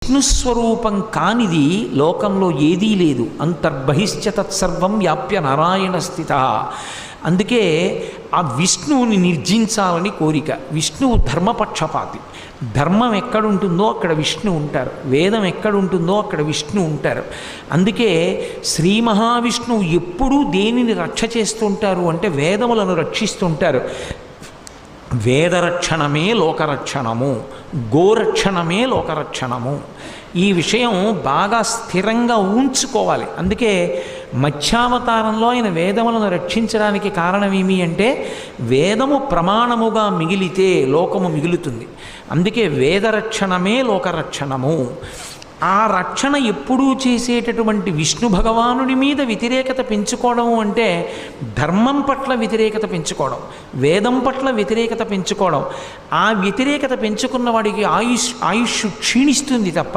విష్ణుస్వరూపం కానిది లోకంలో ఏదీ లేదు. అంతర్బహిశ్చ తత్సర్వం వ్యాప్య నారాయణ స్థిత. అందుకే ఆ విష్ణువుని నిర్జించాలని కోరిక. విష్ణువు ధర్మపక్షపాతి. ధర్మం ఎక్కడుంటుందో అక్కడ విష్ణు ఉంటారు, వేదం ఎక్కడుంటుందో అక్కడ విష్ణు ఉంటారు. అందుకే శ్రీ మహావిష్ణువు ఎప్పుడూ దేనిని రక్ష చేస్తుంటారు అంటే వేదములను రక్షిస్తుంటారు. వేదరక్షణమే లోకరక్షణము, గోరక్షణమే లోకరక్షణము. ఈ విషయం బాగా స్థిరంగా ఉంచుకోవాలి. అందుకే మత్స్యావతారంలో ఆయన వేదములను రక్షించడానికి కారణమేమి అంటే వేదము ప్రమాణముగా మిగిలితే లోకము మిగులుతుంది. అందుకే వేదరక్షణమే లోకరక్షణము. ఆ రక్షణ ఎప్పుడూ చేసేటటువంటి విష్ణు భగవానుడి మీద వ్యతిరేకత పెంచుకోవడం అంటే ధర్మం పట్ల వ్యతిరేకత పెంచుకోవడం, వేదం పట్ల వ్యతిరేకత పెంచుకోవడం. ఆ వ్యతిరేకత పెంచుకున్న వాడికి ఆయుష్ క్షీణిస్తుంది తప్ప